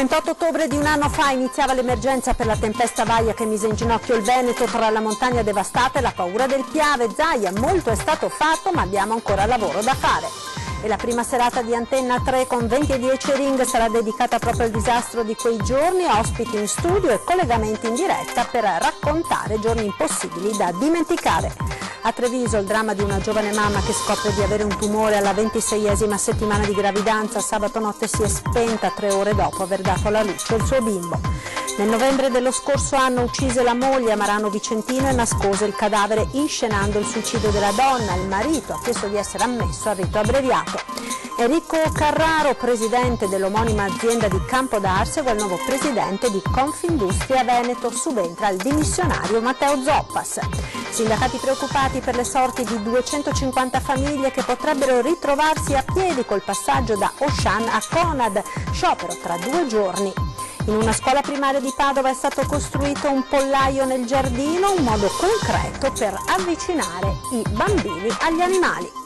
28 ottobre di un anno fa iniziava l'emergenza per la tempesta Vaia che mise in ginocchio il Veneto tra la montagna devastata e la paura del Piave. Zaia, molto è stato fatto, ma abbiamo ancora lavoro da fare. E la prima serata di Antenna 3 con 20 e 10 ring sarà dedicata proprio al disastro di quei giorni, ospiti in studio e collegamenti in diretta per raccontare giorni impossibili da dimenticare. A Treviso il dramma di una giovane mamma che scopre di avere un tumore alla 26esima settimana di gravidanza. Sabato notte si è spenta 3 ore dopo aver dato alla luce il suo bimbo. Nel novembre dello scorso anno uccise la moglie a Marano Vicentino e nascose il cadavere inscenando il suicidio della donna. Il marito ha chiesto di essere ammesso al rito abbreviato. Enrico Carraro, presidente dell'omonima azienda di Campodarsego, è il nuovo presidente di Confindustria Veneto, subentra al dimissionario Matteo Zoppas. Sindacati preoccupati per le sorti di 250 famiglie che potrebbero ritrovarsi a piedi col passaggio da Auchan a Conad, sciopero tra 2 giorni. In una scuola primaria di Padova è stato costruito un pollaio nel giardino, un modo concreto per avvicinare i bambini agli animali.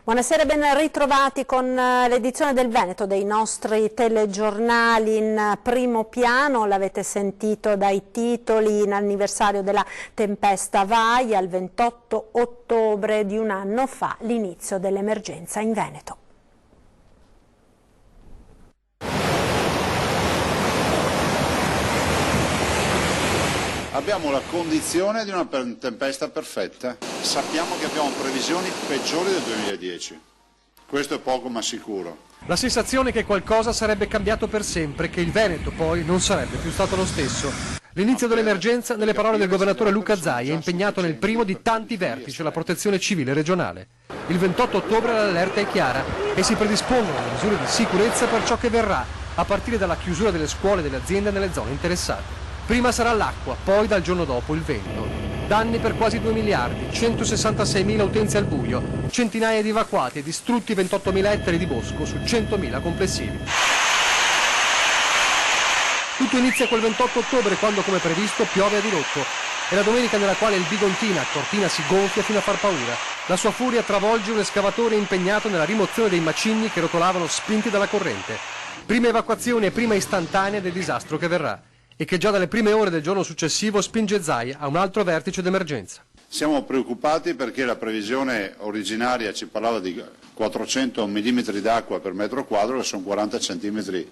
Buonasera e ben ritrovati con l'edizione del Veneto dei nostri telegiornali in primo piano. L'avete sentito dai titoli: in anniversario della tempesta Vaia, il 28 ottobre di un anno fa, l'inizio dell'emergenza in Veneto. Abbiamo la condizione di una tempesta perfetta. Sappiamo che abbiamo previsioni peggiori del 2010. Questo è poco ma sicuro. La sensazione che qualcosa sarebbe cambiato per sempre, che il Veneto poi non sarebbe più stato lo stesso. L'inizio dell'emergenza, nelle parole del governatore Luca Zaia, è impegnato nel primo di tanti vertici della protezione civile regionale. Il 28 ottobre l'allerta è chiara e si predispongono le misure di sicurezza per ciò che verrà, a partire dalla chiusura delle scuole e delle aziende nelle zone interessate. Prima sarà l'acqua, poi dal giorno dopo il vento. Danni per quasi 2 miliardi, 166.000 utenze al buio, centinaia di evacuati e distrutti 28.000 ettari di bosco su 100.000 complessivi. Tutto inizia quel 28 ottobre quando, come previsto, piove a dirotto. È la domenica nella quale il Bigontina a Cortina si gonfia fino a far paura. La sua furia travolge un escavatore impegnato nella rimozione dei macigni che rotolavano spinti dalla corrente. Prima evacuazione e prima istantanea del disastro che verrà, e che già dalle prime ore del giorno successivo spinge Zaia a un altro vertice d'emergenza. Siamo preoccupati perché la previsione originaria ci parlava di 400 mm d'acqua per metro quadro, che sono 40 cm,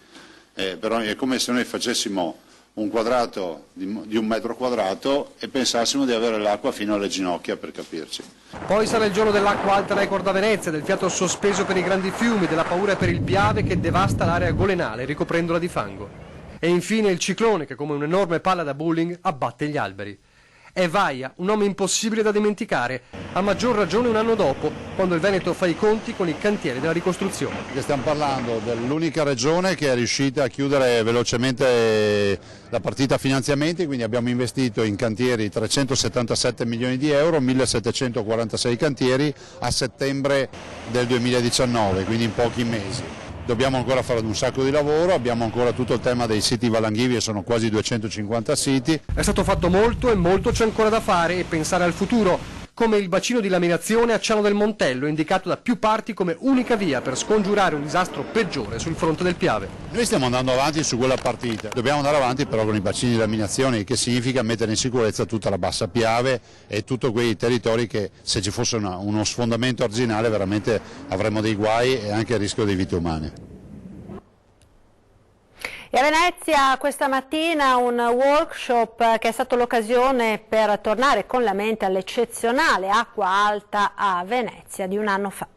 però è come se noi facessimo un quadrato di un metro quadrato e pensassimo di avere l'acqua fino alle ginocchia, per capirci. Poi sarà il giorno dell'acqua alta record a Venezia, del fiato sospeso per i grandi fiumi, della paura per il Piave che devasta l'area golenale ricoprendola di fango. E infine il ciclone che, come un'enorme palla da bowling, abbatte gli alberi. È Vaia, un nome impossibile da dimenticare, a maggior ragione un anno dopo, quando il Veneto fa i conti con i cantieri della ricostruzione. Stiamo parlando dell'unica regione che è riuscita a chiudere velocemente la partita finanziamenti, quindi abbiamo investito in cantieri 377 milioni di euro, 1746 cantieri a settembre del 2019, quindi in pochi mesi. Dobbiamo ancora fare un sacco di lavoro, abbiamo ancora tutto il tema dei siti valanghivi, sono quasi 250 siti. È stato fatto molto e molto c'è ancora da fare e pensare al futuro, come il bacino di laminazione a Ciano del Montello, indicato da più parti come unica via per scongiurare un disastro peggiore sul fronte del Piave. Noi stiamo andando avanti su quella partita, dobbiamo andare avanti però con i bacini di laminazione, che significa mettere in sicurezza tutta la bassa Piave e tutti quei territori che, se ci fosse uno sfondamento arginale, veramente avremmo dei guai e anche il rischio di vite umane. E a Venezia questa mattina un workshop che è stato l'occasione per tornare con la mente all'eccezionale acqua alta a Venezia di un anno fa.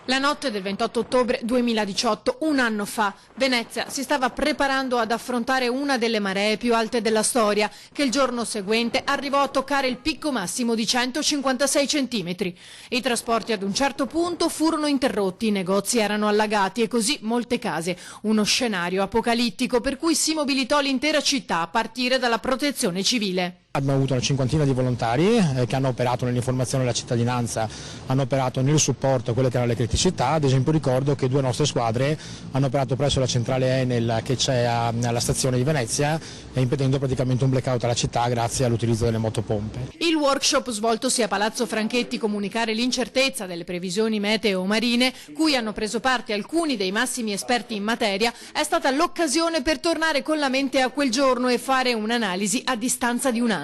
La notte del 28 ottobre 2018, un anno fa, Venezia si stava preparando ad affrontare una delle maree più alte della storia, che il giorno seguente arrivò a toccare il picco massimo di 156 centimetri. I trasporti ad un certo punto furono interrotti, i negozi erano allagati e così molte case. Uno scenario apocalittico per cui si mobilitò l'intera città a partire dalla protezione civile. Abbiamo avuto una cinquantina di volontari che hanno operato nell'informazione della cittadinanza, hanno operato nel supporto a quelle che erano le criticità. Ad esempio ricordo che 2 nostre squadre hanno operato presso la centrale Enel che c'è alla stazione di Venezia, impedendo praticamente un blackout alla città grazie all'utilizzo delle motopompe. Il workshop svoltosi a Palazzo Franchetti, comunicare l'incertezza delle previsioni meteo marine, cui hanno preso parte alcuni dei massimi esperti in materia, è stata l'occasione per tornare con la mente a quel giorno e fare un'analisi a distanza di un anno.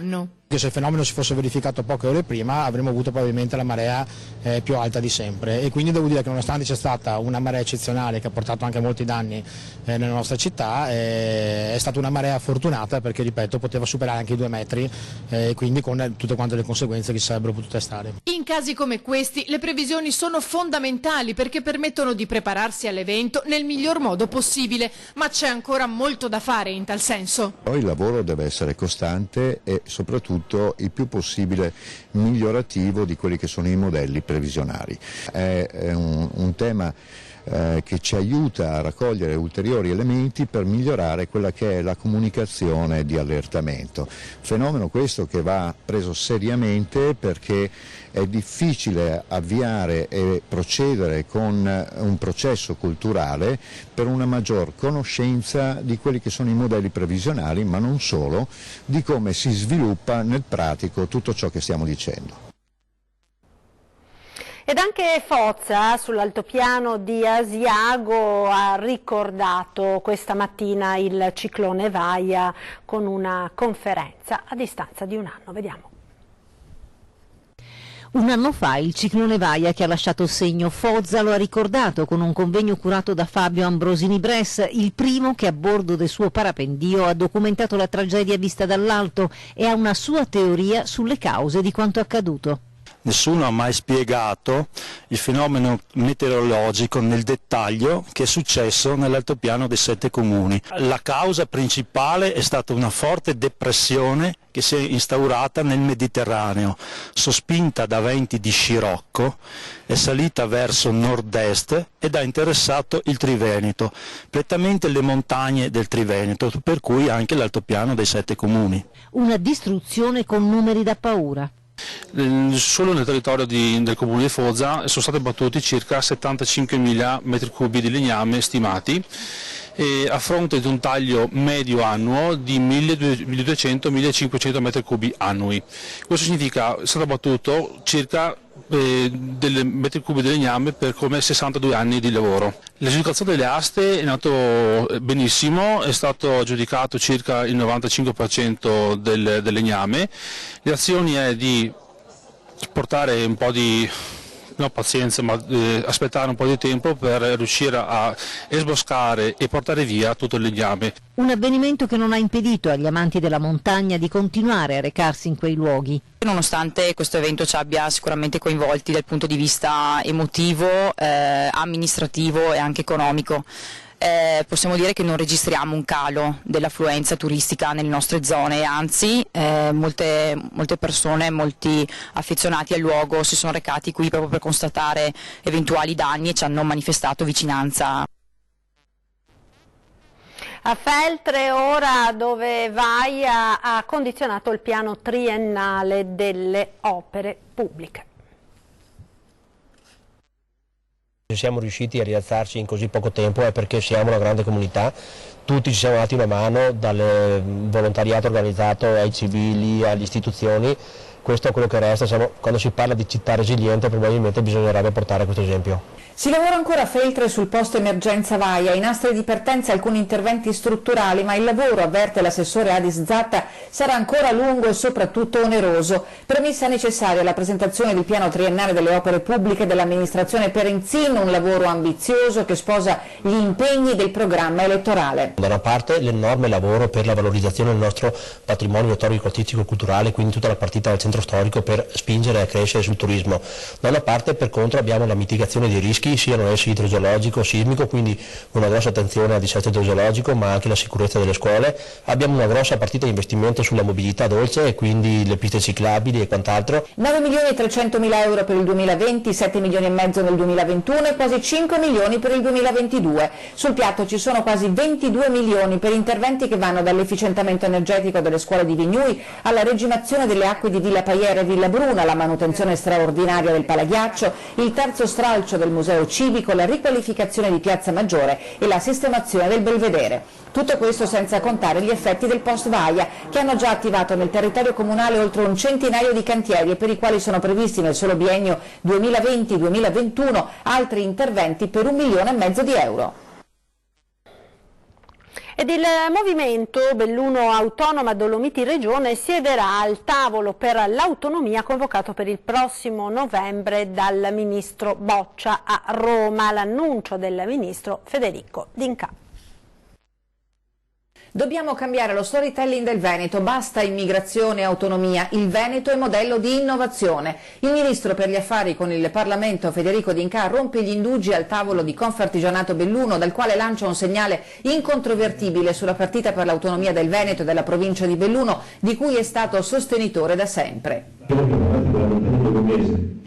Che se il fenomeno si fosse verificato poche ore prima avremmo avuto probabilmente la marea più alta di sempre, e quindi devo dire che nonostante c'è stata una marea eccezionale che ha portato anche molti danni nella nostra città, è stata una marea fortunata perché, ripeto, poteva superare anche i 2 metri, quindi con tutte quante le conseguenze che si sarebbero potute stare. In casi come questi le previsioni sono fondamentali perché permettono di prepararsi all'evento nel miglior modo possibile, ma c'è ancora molto da fare in tal senso. Il lavoro deve essere costante e soprattutto il più possibile migliorativo di quelli che sono i modelli previsionari. È un tema che ci aiuta a raccogliere ulteriori elementi per migliorare quella che è la comunicazione di allertamento. Fenomeno questo che va preso seriamente perché è difficile avviare e procedere con un processo culturale per una maggior conoscenza di quelli che sono i modelli previsionali, ma non solo, di come si sviluppa nel pratico tutto ciò che stiamo dicendo. Ed anche Foggia sull'altopiano di Asiago ha ricordato questa mattina il ciclone Vaia con una conferenza a distanza di un anno. Vediamo. Un anno fa il ciclone Vaia, che ha lasciato segno, Foggia lo ha ricordato con un convegno curato da Fabio Ambrosini Bress, il primo che a bordo del suo parapendio ha documentato la tragedia vista dall'alto e ha una sua teoria sulle cause di quanto accaduto. Nessuno ha mai spiegato il fenomeno meteorologico nel dettaglio che è successo nell'altopiano dei 7 comuni. La causa principale è stata una forte depressione che si è instaurata nel Mediterraneo, sospinta da venti di scirocco, è salita verso nord-est ed ha interessato il Triveneto, prettamente le montagne del Triveneto, per cui anche l'altopiano dei 7 comuni. Una distruzione con numeri da paura. Solo nel territorio del comune di Foggia sono stati abbattuti circa 75.000 metri cubi di legname stimati, a fronte di un taglio medio annuo di 1.200-1.500 metri cubi annui. Questo significa che è stato abbattuto circa delle metri cubi di legname per come 62 anni di lavoro. L'aggiudicazione delle aste è nato benissimo, è stato aggiudicato circa il 95% del legname. Le azioni è di portare un po' di pazienza, ma aspettare un po' di tempo per riuscire a sboscare e portare via tutto il legname. Un avvenimento che non ha impedito agli amanti della montagna di continuare a recarsi in quei luoghi. Nonostante questo evento ci abbia sicuramente coinvolti dal punto di vista emotivo, amministrativo e anche economico, possiamo dire che non registriamo un calo dell'affluenza turistica nelle nostre zone, anzi molte persone, molti affezionati al luogo si sono recati qui proprio per constatare eventuali danni e ci hanno manifestato vicinanza. A Feltre ora, dove Vaia ha condizionato il piano triennale delle opere pubbliche. Se siamo riusciti a rialzarci in così poco tempo è perché siamo una grande comunità, tutti ci siamo dati una mano, dal volontariato organizzato ai civili, alle istituzioni. Questo è quello che resta, quando si parla di città resiliente probabilmente bisognerebbe portare questo esempio. Si lavora ancora a Feltre sul posto emergenza Vaia, in astre di partenza alcuni interventi strutturali, ma il lavoro, avverte l'assessore Adis Zatta, sarà ancora lungo e soprattutto oneroso. Premessa necessaria alla presentazione del piano triennale delle opere pubbliche dell'amministrazione Perenzin, un lavoro ambizioso che sposa gli impegni del programma elettorale. Da una parte l'enorme lavoro per la valorizzazione del nostro patrimonio storico, artistico e culturale, quindi tutta la partita del centro storico per spingere a crescere sul turismo. Da una parte per contro abbiamo la mitigazione dei rischi rischi, siano essi idrogeologico o sismico, quindi una grossa attenzione al dissesto idrogeologico, ma anche la sicurezza delle scuole. Abbiamo una grossa partita di investimento sulla mobilità dolce e quindi le piste ciclabili e quant'altro. 9.300.000 euro per il 2020, 7 milioni e mezzo nel 2021 e quasi 5 milioni per il 2022. Sul piatto ci sono quasi 22 milioni per interventi che vanno dall'efficientamento energetico delle scuole di Vignui alla regimazione delle acque di Villa Paiera e Villa Bruna, la manutenzione straordinaria del Palaghiaccio, il terzo stralcio del museo civico, la riqualificazione di Piazza Maggiore e la sistemazione del Belvedere. Tutto questo senza contare gli effetti del post Vaia, che hanno già attivato nel territorio comunale oltre un centinaio di cantieri e per i quali sono previsti nel solo biennio 2020-2021 altri interventi per 1,5 milioni di euro. Ed il movimento Belluno Autonoma Dolomiti Regione siederà al tavolo per l'autonomia convocato per il prossimo novembre dal ministro Boccia a Roma. L'annuncio del ministro Federico D'Incà. Dobbiamo cambiare lo storytelling del Veneto, basta immigrazione e autonomia, il Veneto è modello di innovazione. Il ministro per gli affari con il Parlamento Federico D'Incà rompe gli indugi al tavolo di Confartigianato Belluno, dal quale lancia un segnale incontrovertibile sulla partita per l'autonomia del Veneto e della provincia di Belluno, di cui è stato sostenitore da sempre.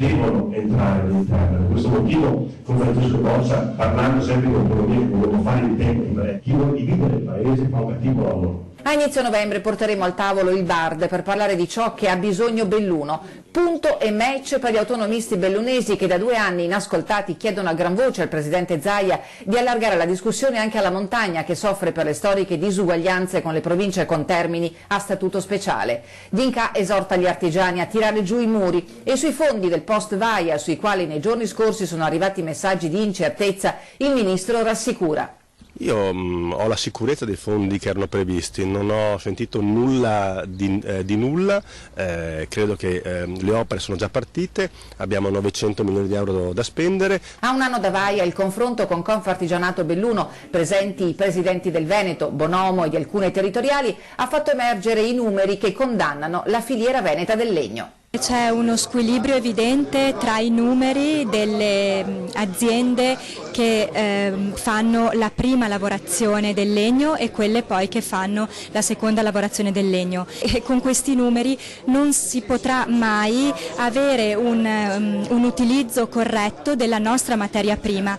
Devono entrare all'interno, per questo motivo con Francesco Boccia, parlando sempre di autonomia che vogliamo fare in tempo breve, chi vuole dividere il paese fa un cattivo lavoro. A inizio novembre porteremo al tavolo il BARD per parlare di ciò che ha bisogno Belluno. Punto e match per gli autonomisti bellunesi che da 2 anni inascoltati chiedono a gran voce al presidente Zaia di allargare la discussione anche alla montagna, che soffre per le storiche disuguaglianze con le province contermini a statuto speciale. D'Incà esorta gli artigiani a tirare giù i muri e sui fondi del post Vaia, sui quali nei giorni scorsi sono arrivati messaggi di incertezza, il ministro rassicura. Io ho la sicurezza dei fondi che erano previsti, non ho sentito nulla di nulla, credo che le opere sono già partite, abbiamo 900 milioni di euro da spendere. A un anno da Vaia il confronto con Confartigianato Belluno, presenti i presidenti del Veneto, Bonomo e di alcune territoriali, ha fatto emergere i numeri che condannano la filiera veneta del legno. C'è uno squilibrio evidente tra i numeri delle aziende che fanno la prima lavorazione del legno e quelle poi che fanno la seconda lavorazione del legno, e con questi numeri non si potrà mai avere un utilizzo corretto della nostra materia prima.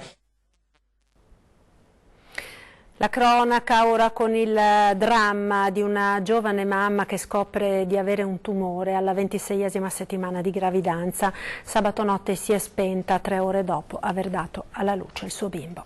La cronaca ora con il dramma di una giovane mamma che scopre di avere un tumore alla 26esima settimana di gravidanza. Sabato notte si è spenta 3 ore dopo aver dato alla luce il suo bimbo.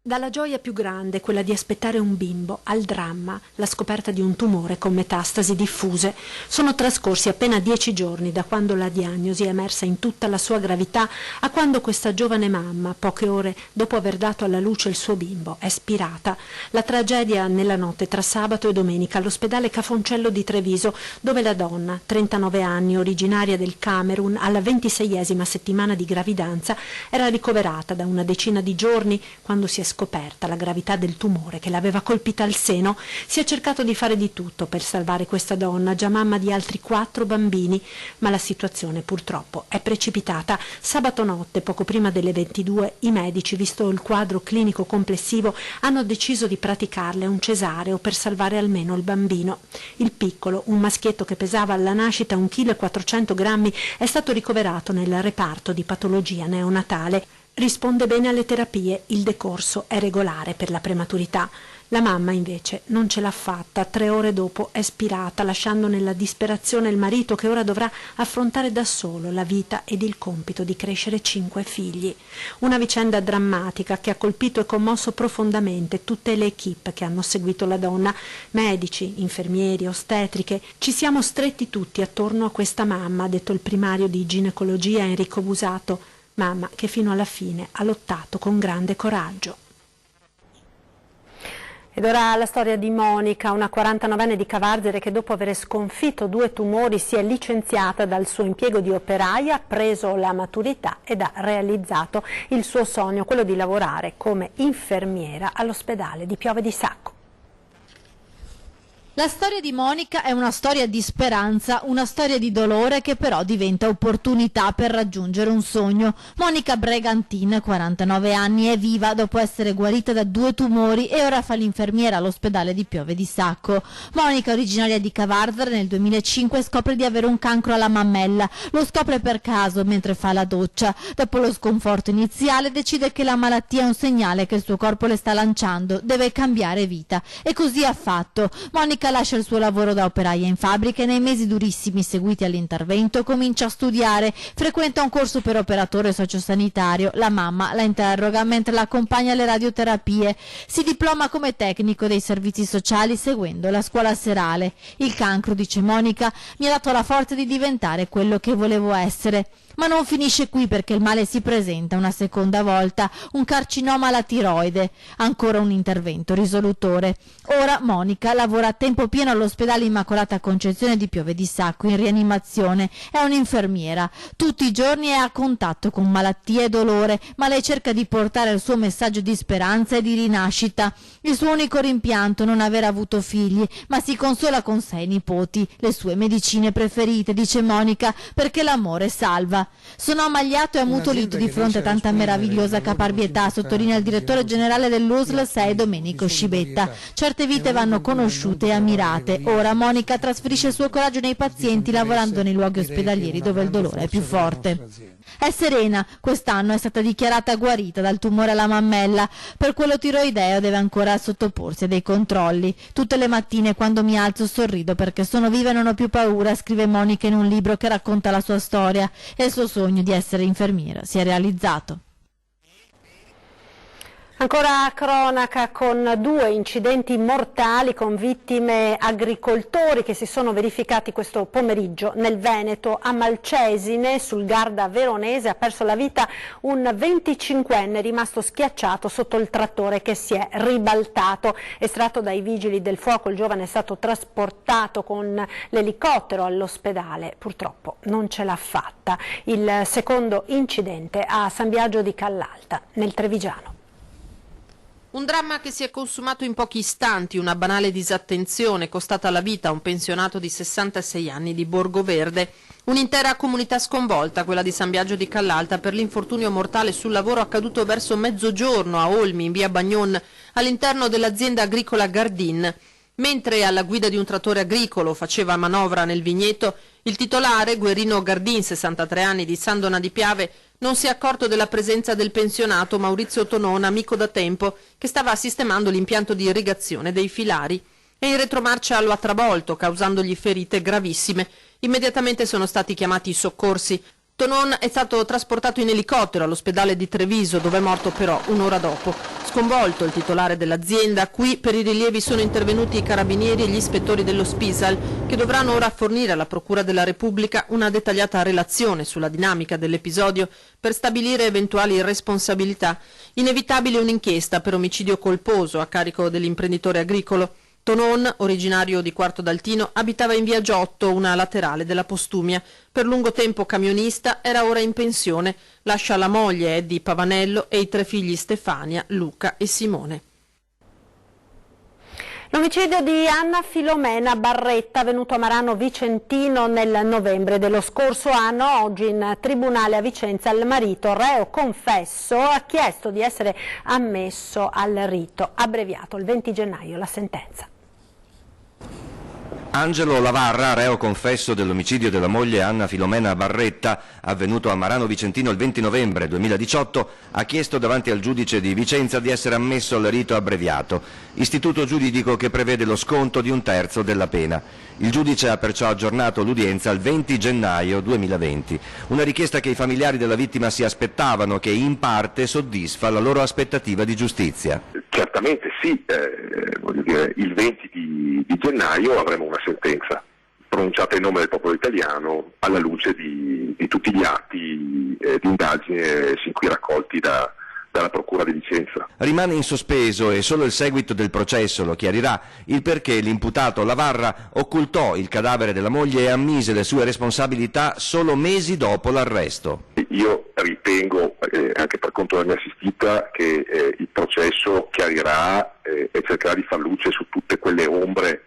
Dalla gioia più grande, quella di aspettare un bimbo, al dramma, la scoperta di un tumore con metastasi diffuse. Sono trascorsi appena 10 giorni da quando la diagnosi è emersa in tutta la sua gravità a quando questa giovane mamma, poche ore dopo aver dato alla luce il suo bimbo, è spirata. La tragedia nella notte tra sabato e domenica all'ospedale Cafoncello di Treviso, dove la donna, 39 anni, originaria del Camerun, alla 26esima settimana di gravidanza, era ricoverata da una decina di giorni. Quando si è scoperta la gravità del tumore che l'aveva colpita al seno, si è cercato di fare di tutto per salvare questa donna, già mamma di altri 4 bambini, ma la situazione purtroppo è precipitata. Sabato notte, poco prima delle 22, i medici, visto il quadro clinico complessivo, hanno deciso di praticarle un cesareo per salvare almeno il bambino. Il piccolo, un maschietto che pesava alla nascita 1,4 kg, è stato ricoverato nel reparto di patologia neonatale. Risponde bene alle terapie, il decorso è regolare per la prematurità. La mamma invece non ce l'ha fatta, 3 ore dopo è spirata, lasciando nella disperazione il marito che ora dovrà affrontare da solo la vita ed il compito di crescere 5 figli. Una vicenda drammatica che ha colpito e commosso profondamente tutte le equip che hanno seguito la donna, medici, infermieri, ostetriche. Ci siamo stretti tutti attorno a questa mamma, ha detto il primario di ginecologia Enrico Busato, mamma che fino alla fine ha lottato con grande coraggio. Ed ora la storia di Monica, una 49enne di Cavarzere che dopo aver sconfitto 2 tumori si è licenziata dal suo impiego di operaia, ha preso la maturità ed ha realizzato il suo sogno, quello di lavorare come infermiera all'ospedale di Piove di Sacco. La storia di Monica è una storia di speranza, una storia di dolore che però diventa opportunità per raggiungere un sogno. Monica Bregantin, 49 anni, è viva dopo essere guarita da 2 tumori e ora fa l'infermiera all'ospedale di Piove di Sacco. Monica, originaria di Cavarzere, nel 2005 scopre di avere un cancro alla mammella. Lo scopre per caso mentre fa la doccia. Dopo lo sconforto iniziale decide che la malattia è un segnale che il suo corpo le sta lanciando, deve cambiare vita. E così ha fatto. Monica lascia il suo lavoro da operaia in fabbrica e nei mesi durissimi seguiti all'intervento comincia a studiare, frequenta un corso per operatore sociosanitario, la mamma la interroga mentre la accompagna alle radioterapie, si diploma come tecnico dei servizi sociali seguendo la scuola serale. Il cancro, dice Monica, mi ha dato la forza di diventare quello che volevo essere. Ma non finisce qui perché il male si presenta una seconda volta, un carcinoma alla tiroide, ancora un intervento risolutore. Ora Monica lavora a tempo pieno all'ospedale Immacolata Concezione di Piove di Sacco in rianimazione, è un'infermiera, tutti i giorni è a contatto con malattie e dolore, ma lei cerca di portare il suo messaggio di speranza e di rinascita. Il suo unico rimpianto non aver avuto figli, ma si consola con 6 nipoti, le sue medicine preferite, dice Monica, perché l'amore salva. Sono ammaliato e ammutolito di fronte a tanta meravigliosa caparbietà, sottolinea il direttore generale dell'USL 6 Domenico Scibetta. Certe vite vanno conosciute e ammirate. Ora Monica trasferisce il suo coraggio nei pazienti lavorando nei luoghi ospedalieri dove il dolore è più forte. È serena, quest'anno è stata dichiarata guarita dal tumore alla mammella, per quello tiroideo deve ancora sottoporsi a dei controlli. Tutte le mattine quando mi alzo sorrido perché sono viva e non ho più paura, scrive Monica in un libro che racconta la sua storia e il suo sogno di essere infermiera si è realizzato. Ancora cronaca con 2 incidenti mortali con vittime agricoltori che si sono verificati questo pomeriggio nel Veneto. A Malcesine, sul Garda veronese, ha perso la vita un 25enne rimasto schiacciato sotto il trattore che si è ribaltato. Estratto dai vigili del fuoco, il giovane è stato trasportato con l'elicottero all'ospedale. Purtroppo non ce l'ha fatta. Il secondo incidente a San Biagio di Callalta, nel Trevigiano. Un dramma che si è consumato in pochi istanti, una banale disattenzione costata la vita a un pensionato di 66 anni di Borgoverde. Un'intera comunità sconvolta, quella di San Biagio di Callalta, per l'infortunio mortale sul lavoro accaduto verso mezzogiorno a Olmi, in via Bagnon, all'interno dell'azienda agricola Gardin. Mentre alla guida di un trattore agricolo faceva manovra nel vigneto, il titolare, Guerrino Gardin, 63 anni, di Sandona di Piave, non si è accorto della presenza del pensionato Maurizio Tonon, amico da tempo, che stava sistemando l'impianto di irrigazione dei filari. E in retromarcia lo ha travolto, causandogli ferite gravissime. Immediatamente sono stati chiamati i soccorsi. Tonon è stato trasportato in elicottero all'ospedale di Treviso, dove è morto però un'ora dopo. Sconvolto il titolare dell'azienda, qui per i rilievi sono intervenuti i carabinieri e gli ispettori dello Spisal, che dovranno ora fornire alla Procura della Repubblica una dettagliata relazione sulla dinamica dell'episodio per stabilire eventuali responsabilità. Inevitabile un'inchiesta per omicidio colposo a carico dell'imprenditore agricolo. Tonon, originario di Quarto d'Altino, abitava in via Giotto, una laterale della Postumia. Per lungo tempo camionista, era ora in pensione. Lascia la moglie Eddie Pavanello e i 3 figli Stefania, Luca e Simone. L'omicidio di Anna Filomena Barretta, avvenuto a Marano Vicentino nel novembre dello scorso anno. Oggi in tribunale a Vicenza il marito, reo confesso, ha chiesto di essere ammesso al rito abbreviato. Il 20 gennaio la sentenza. Angelo Lavarra, reo confesso dell'omicidio della moglie Anna Filomena Barretta, avvenuto a Marano Vicentino il 20 novembre 2018, ha chiesto davanti al giudice di Vicenza di essere ammesso al rito abbreviato, istituto giuridico che prevede lo sconto di 1/3 della pena. Il giudice ha perciò aggiornato l'udienza al 20 gennaio 2020, una richiesta che i familiari della vittima si aspettavano, che in parte soddisfa la loro aspettativa di giustizia. Certamente sì, voglio dire, il 20 di gennaio avremo una sentenza pronunciata in nome del popolo italiano alla luce di tutti gli atti di indagine sin qui raccolti dalla Procura di Vicenza. Rimane in sospeso e solo il seguito del processo lo chiarirà il perché l'imputato Lavarra occultò il cadavere della moglie e ammise le sue responsabilità solo mesi dopo l'arresto. Io ritengo, anche per conto della mia assistita, che il processo chiarirà e cercherà di far luce su tutte quelle ombre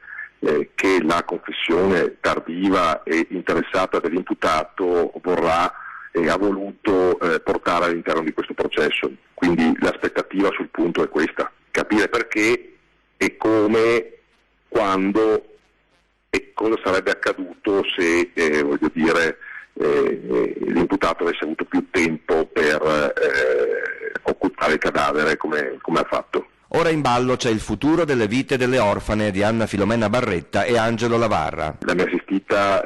che la confessione tardiva e interessata dell'imputato ha voluto portare all'interno di questo processo. Quindi l'aspettativa sul punto è questa: capire perché e come, quando e cosa sarebbe accaduto se l'imputato avesse avuto più tempo per occultare il cadavere come ha fatto. Ora in ballo c'è il futuro delle vite delle orfane di Anna Filomena Barretta e Angelo Lavarra. La mia assistita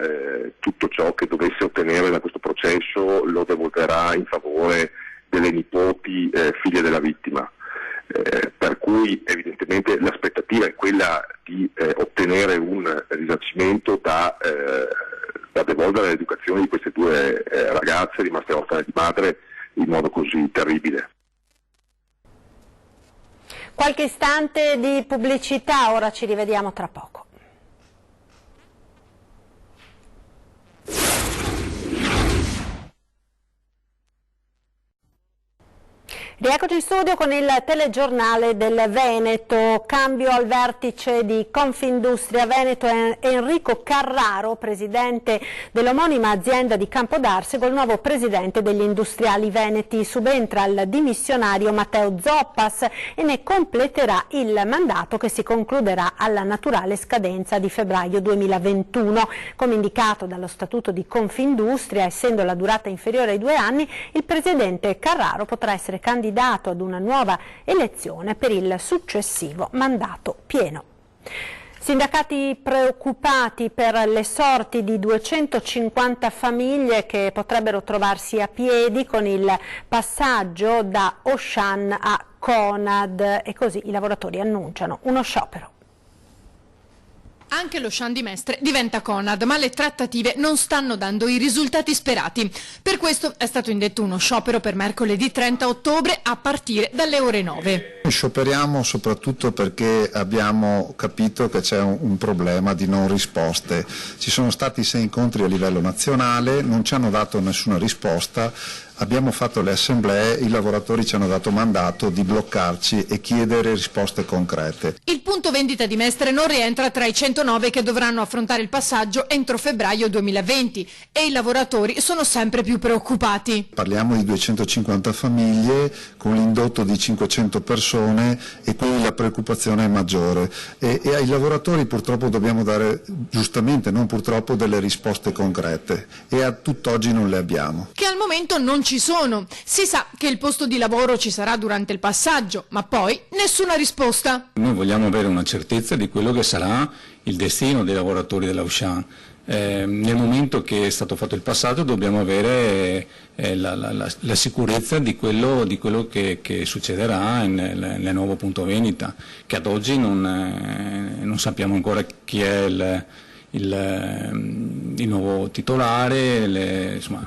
tutto ciò che dovesse ottenere da questo processo lo devolverà in favore delle nipoti figlie della vittima. Per cui evidentemente l'aspettativa è quella di ottenere un risarcimento da devolvere all'educazione di queste due ragazze rimaste orfane di madre in modo così terribile. Qualche istante di pubblicità, ora ci rivediamo tra poco. Rieccoci in studio con il telegiornale del Veneto. Cambio al vertice di Confindustria Veneto. Enrico Carraro, presidente dell'omonima azienda di Campodarsego, il nuovo presidente degli industriali veneti. Subentra al dimissionario Matteo Zoppas e ne completerà il mandato, che si concluderà alla naturale scadenza di febbraio 2021. Come indicato dallo statuto di Confindustria, essendo la durata inferiore ai 2 anni, il presidente Carraro potrà essere candidato ad una nuova elezione per il successivo mandato pieno. Sindacati preoccupati per le sorti di 250 famiglie che potrebbero trovarsi a piedi con il passaggio da Auchan a Conad, e così i lavoratori annunciano uno sciopero. Anche l'Auchan di Mestre diventa Conad, ma le trattative non stanno dando i risultati sperati. Per questo è stato indetto uno sciopero per mercoledì 30 ottobre a partire dalle ore 9. Scioperiamo soprattutto perché abbiamo capito che c'è un problema di non risposte. Ci sono stati 6 incontri a livello nazionale, non ci hanno dato nessuna risposta. Abbiamo fatto le assemblee, i lavoratori ci hanno dato mandato di bloccarci e chiedere risposte concrete. Il punto vendita di Mestre non rientra tra i 109 che dovranno affrontare il passaggio entro febbraio 2020 e i lavoratori sono sempre più preoccupati. Parliamo di 250 famiglie con l'indotto di 500 persone e quindi la preoccupazione è maggiore. E ai lavoratori purtroppo dobbiamo dare, giustamente, non purtroppo, delle risposte concrete e a tutt'oggi non le abbiamo. Che al momento non ci sono. Si sa che il posto di lavoro ci sarà durante il passaggio, ma poi nessuna risposta. Noi vogliamo avere una certezza di quello che sarà il destino dei lavoratori dell'Auchan. Nel momento che è stato fatto il passaggio dobbiamo avere la sicurezza di quello che succederà nel nuovo punto vendita, che ad oggi non sappiamo ancora chi è il nuovo titolare, insomma,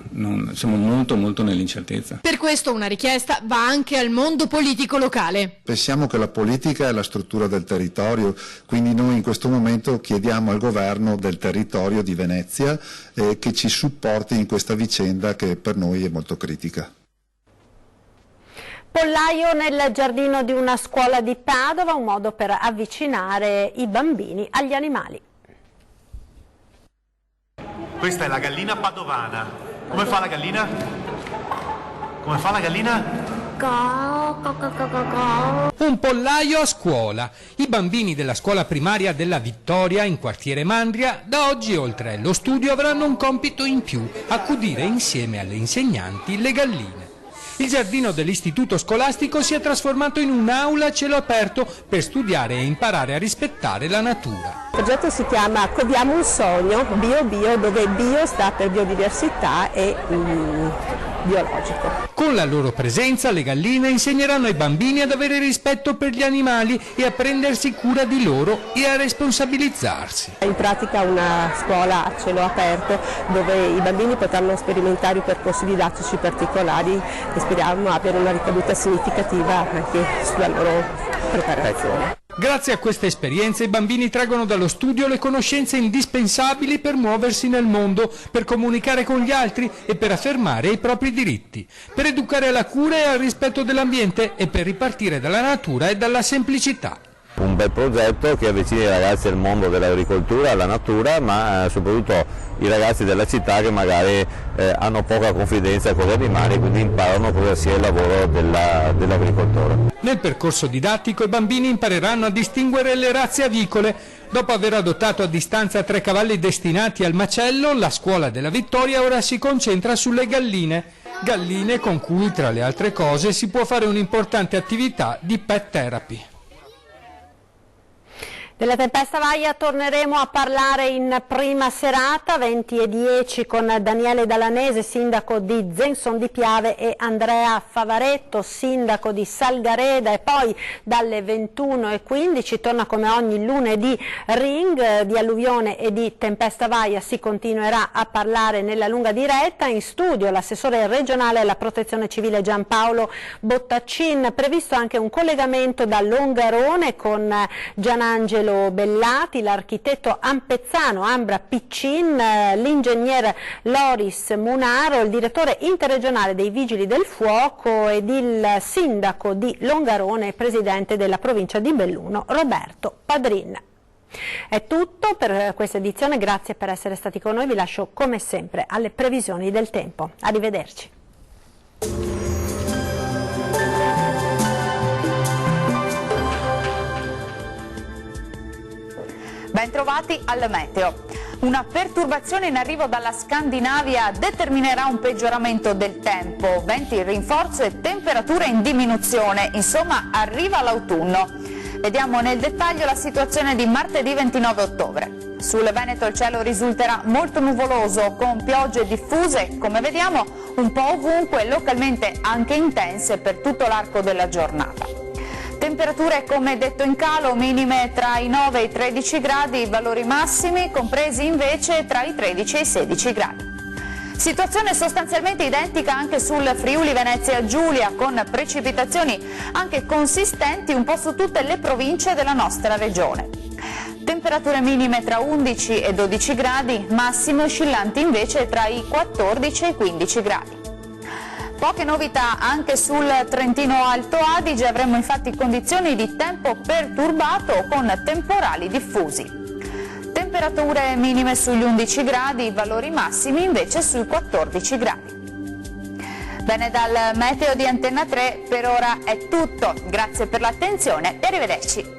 siamo molto nell'incertezza. Per questo una richiesta va anche al mondo politico locale. Pensiamo che la politica è la struttura del territorio, quindi noi in questo momento chiediamo al governo del territorio di Venezia che ci supporti in questa vicenda che per noi è molto critica. Pollaio nel giardino di una scuola di Padova, un modo per avvicinare i bambini agli animali. Questa è la gallina padovana. Come fa la gallina? Come fa la gallina? Un pollaio a scuola. I bambini della scuola primaria della Vittoria, in quartiere Mandria, da oggi oltre allo studio avranno un compito in più: accudire insieme alle insegnanti le galline. Il giardino dell'istituto scolastico si è trasformato in un'aula a cielo aperto per studiare e imparare a rispettare la natura. Il progetto si chiama Codiamo un sogno, Bio, dove bio sta per biodiversità e biologico. Con la loro presenza le galline insegneranno ai bambini ad avere rispetto per gli animali e a prendersi cura di loro e a responsabilizzarsi. In pratica una scuola a cielo aperto dove i bambini potranno sperimentare i percorsi didattici particolari e speriamo abbiano una ricaduta significativa anche sulla loro preparazione. Grazie a queste esperienze i bambini traggono dallo studio le conoscenze indispensabili per muoversi nel mondo, per comunicare con gli altri e per affermare i propri diritti, per educare alla cura e al rispetto dell'ambiente e per ripartire dalla natura e dalla semplicità. Un bel progetto che avvicina i ragazzi al mondo dell'agricoltura, alla natura, ma soprattutto i ragazzi della città che magari hanno poca confidenza con gli animali, quindi imparano cosa sia il lavoro dell'agricoltore. Nel percorso didattico i bambini impareranno a distinguere le razze avicole. Dopo aver adottato a distanza 3 cavalli destinati al macello, la scuola della Vittoria ora si concentra sulle galline. Galline con cui, tra le altre cose, si può fare un'importante attività di pet therapy. Della tempesta Vaia torneremo a parlare in prima serata, 20:10, con Daniele Dalanese, sindaco di Zenson di Piave, e Andrea Favaretto, sindaco di Salgareda, e poi dalle 21:15 torna come ogni lunedì Ring. Di alluvione e di tempesta Vaia si continuerà a parlare nella lunga diretta. In studio l'assessore regionale alla protezione civile Giampaolo Bottaccin. Previsto anche un collegamento da Longarone con Gianangelo Bellati, l'architetto ampezzano Ambra Piccin, l'ingegner Loris Munaro, il direttore interregionale dei Vigili del Fuoco ed il sindaco di Longarone e presidente della provincia di Belluno Roberto Padrin. È tutto per questa edizione, grazie per essere stati con noi, vi lascio come sempre alle previsioni del tempo. Arrivederci. Bentrovati al meteo. Una perturbazione in arrivo dalla Scandinavia determinerà un peggioramento del tempo, venti in rinforzo e temperature in diminuzione, insomma arriva l'autunno. Vediamo nel dettaglio la situazione di martedì 29 ottobre. Sul Veneto il cielo risulterà molto nuvoloso, con piogge diffuse, come vediamo, un po' ovunque, localmente anche intense per tutto l'arco della giornata. Temperature, come detto, in calo, minime tra i 9 e i 13 gradi, valori massimi compresi invece tra i 13 e i 16 gradi. Situazione sostanzialmente identica anche sul Friuli Venezia Giulia, con precipitazioni anche consistenti un po' su tutte le province della nostra regione. Temperature minime tra 11 e 12 gradi, massime oscillanti invece tra i 14 e i 15 gradi. Poche novità anche sul Trentino Alto Adige, avremo infatti condizioni di tempo perturbato con temporali diffusi. Temperature minime sugli 11 gradi, valori massimi invece sui 14 gradi. Bene, dal meteo di Antenna 3 per ora è tutto, grazie per l'attenzione e arrivederci.